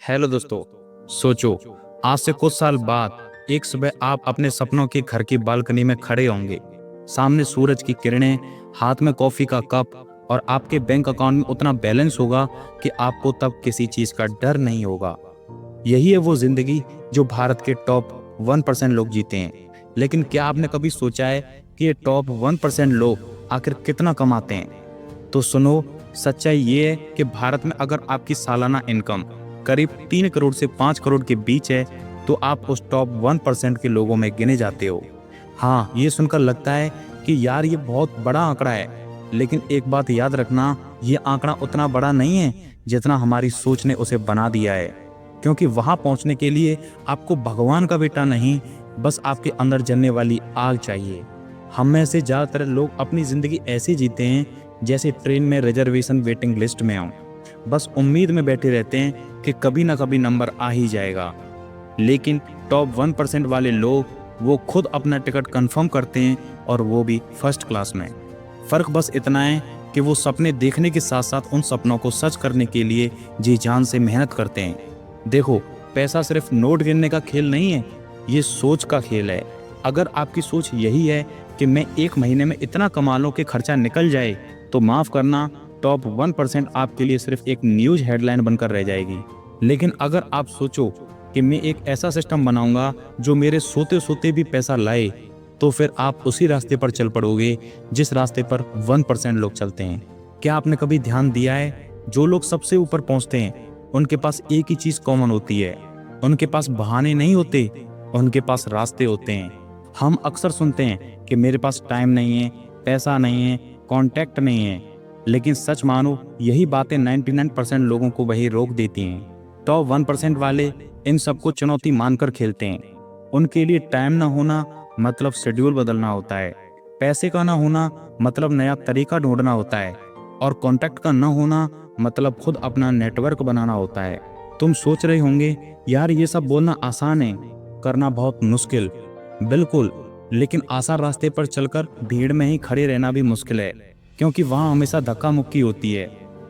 Hello दोस्तों। सोचो, आज से कुछ साल बाद एक सुबह आप अपने सपनों के घर की बालकनी में खड़े होंगे। सामने सूरज की किरणें, हाथ में कॉफी का कप और आपके बैंक अकाउंट में उतना बैलेंस होगा कि आपको तब किसी चीज का डर नहीं होगा। यही है वो जिंदगी जो भारत के टॉप 1% लोग जीते हैं। लेकिन क्या आपने कभी सोचा है कि ये टॉप 1% लोग आखिर कितना कमाते हैं? तो सुनो, सच्चाई ये है कि भारत में अगर आपकी सालाना इनकम करीब 3 करोड़ से 5 करोड़ के बीच है तो आप उस टॉप 1% के लोगों में गिने जाते हो। हाँ, ये सुनकर लगता है कि यार ये बहुत बड़ा आंकड़ा है, लेकिन एक बात याद रखना, ये आंकड़ा उतना बड़ा नहीं है जितना हमारी सोच ने उसे बना दिया है। क्योंकि वहां पहुंचने के लिए आपको भगवान का बेटा नहीं, बस आपके अंदर जलने वाली आग चाहिए। हम में से ज्यादातर लोग अपनी जिंदगी ऐसे जीते हैं जैसे ट्रेन में रिजर्वेशन वेटिंग लिस्ट में हो, बस उम्मीद में बैठे रहते हैं कि कभी ना कभी नंबर आ ही जाएगा। लेकिन टॉप 1% वाले लोग वो खुद अपना टिकट कंफर्म करते हैं, और वो भी फर्स्ट क्लास में। फर्क बस इतना है कि वो सपने देखने के साथ साथ उन सपनों को सच करने के लिए जी जान से मेहनत करते हैं। देखो, पैसा सिर्फ नोट गिनने का खेल नहीं है, ये सोच का खेल है। अगर आपकी सोच यही है कि मैं एक महीने में इतना कमा लूं कि खर्चा निकल जाए, तो माफ करना, टॉप 1% आपके लिए सिर्फ एक न्यूज हेडलाइन बनकर रह जाएगी। लेकिन अगर आप सोचो कि मैं एक ऐसा सिस्टम बनाऊंगा जो मेरे सोते सोते भी पैसा लाए, तो फिर आप उसी रास्ते पर चल पड़ोगे जिस रास्ते पर 1% लोग चलते हैं। क्या आपने कभी ध्यान दिया है, जो लोग सबसे ऊपर पहुंचते हैं उनके पास एक ही चीज कॉमन होती है, उनके पास बहाने नहीं होते, उनके पास रास्ते होते हैं। हम अक्सर सुनते हैं कि मेरे पास टाइम नहीं है, पैसा नहीं है, कांटेक्ट नहीं है, लेकिन सच मानो यही बातें 99% लोगों को वही रोक देती हैं। टॉप 1% वाले इन सबको चुनौती मानकर खेलते हैं। उनके लिए टाइम ना होना मतलब शेड्यूल बदलना होता है, पैसे का ना होना मतलब नया तरीका ढूंढना होता है, और कांटेक्ट का ना होना मतलब खुद अपना नेटवर्क बनाना होता है। तुम सोच रहे होंगे, यार ये सब बोलना आसान है, करना बहुत मुश्किल। बिल्कुल, लेकिन आसान रास्ते पर चलकर भीड़ में ही खड़े रहना भी मुश्किल है, क्योंकि वहां हमेशा धक्का मुक्की होती है।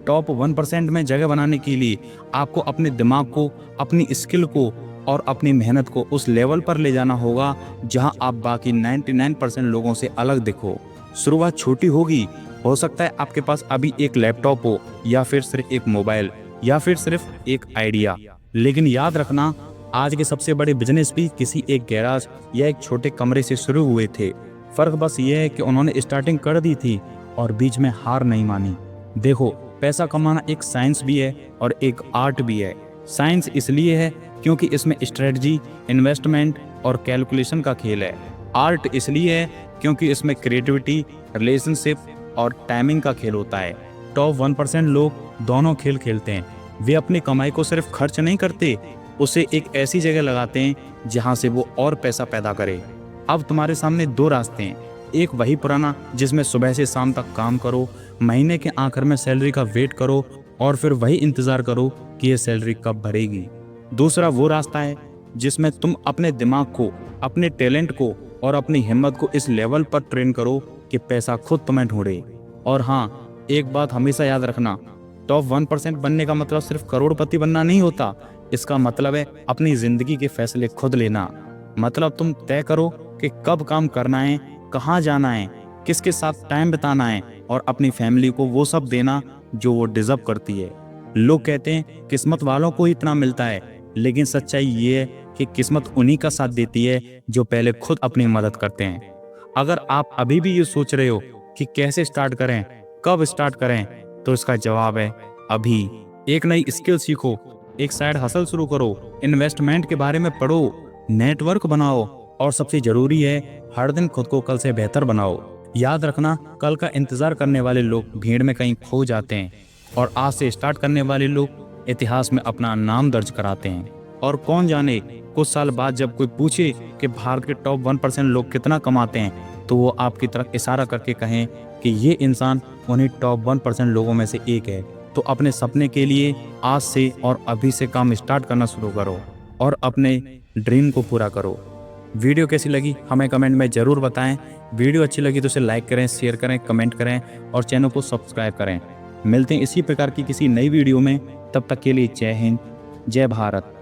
टॉप 1% में जगह बनाने के लिए आपको अपने दिमाग को, अपनी स्किल को और अपनी मेहनत को उस लेवल पर ले जाना होगा जहां आप बाकी 99% लोगों से अलग दिखो। शुरुआत छोटी होगी, हो सकता है आपके पास अभी एक लैपटॉप हो, या फिर सिर्फ एक मोबाइल, या फिर सिर्फ एक आइडिया। लेकिन याद रखना, आज के सबसे बड़े बिजनेस भी किसी एक गैराज या एक छोटे कमरे से शुरू हुए थे। फर्क बस ये है कि उन्होंने स्टार्टिंग कर दी थी और बीच में हार नहीं मानी। देखो, पैसा कमाना एक साइंस भी है और एक आर्ट भी है। साइंस इसलिए है क्योंकि इसमें स्ट्रेटजी, इन्वेस्टमेंट और कैलकुलेशन का खेल है। आर्ट इसलिए है क्योंकि इसमें क्रिएटिविटी, रिलेशनशिप और टाइमिंग का खेल होता है। टॉप 1% लोग दोनों खेल खेलते हैं। वे अपनी कमाई को सिर्फ खर्च नहीं करते, उसे एक ऐसी जगह लगाते हैं जहां से वो और पैसा पैदा करे। अब तुम्हारे सामने दो रास्ते हैं, एक वही पुराना जिसमें सुबह से शाम तक काम करो, महीने के आखिर में सैलरी का वेट करो और फिर वही इंतजार करो कि ये सैलरी कब भरेगी। दूसरा वो रास्ता है जिसमें तुम अपने दिमाग को, अपने टैलेंट को और अपनी हिम्मत को इस लेवल पर ट्रेन करो कि पैसा खुद तुम्हें ढूंढे। और हाँ, एक बात हमेशा याद रखना, टॉप 1% बनने का मतलब सिर्फ करोड़पति बनना नहीं होता। इसका मतलब है अपनी जिंदगी के फैसले खुद लेना। मतलब तुम तय करो कि कब काम करना है, कहाँ जाना है, किसके साथ टाइम बिताना है, और अपनी फैमिली को वो सब देना जो वो डिजर्व करती है। लोग कहते हैं किस्मत वालों को ही इतना मिलता है, लेकिन सच्चाई ये है कि किस्मत उन्हीं का साथ देती है जो पहले खुद अपनी मदद करते हैं। अगर आप अभी भी ये सोच रहे हो कि कैसे स्टार्ट करें, कब स्टार्ट करें, तो इसका जवाब है अभी। एक नई स्किल सीखो, एक साइड हसल शुरू करो, इन्वेस्टमेंट के बारे में पढ़ो, नेटवर्क बनाओ, और सबसे जरूरी है हर दिन खुद को कल से बेहतर बनाओ। याद रखना, कल का इंतजार करने वाले लोग भीड़ में कहीं खो जाते हैं, और आज से स्टार्ट करने वाले लोग इतिहास में अपना नाम दर्ज कराते हैं। और कौन जाने, कुछ साल बाद जब कोई पूछे कि भारत के टॉप 1% लोग कितना कमाते हैं, तो वो आपकी तरफ इशारा करके कहें कि ये इंसान उन्हीं टॉप 1% लोगों में से एक है। तो अपने सपने के लिए आज से और अभी से काम स्टार्ट करना शुरू करो और अपने ड्रीम को पूरा करो। वीडियो कैसी लगी हमें कमेंट में ज़रूर बताएं। वीडियो अच्छी लगी तो इसे लाइक करें, शेयर करें, कमेंट करें और चैनल को सब्सक्राइब करें। मिलते हैं इसी प्रकार की किसी नई वीडियो में, तब तक के लिए जय हिंद, जय भारत।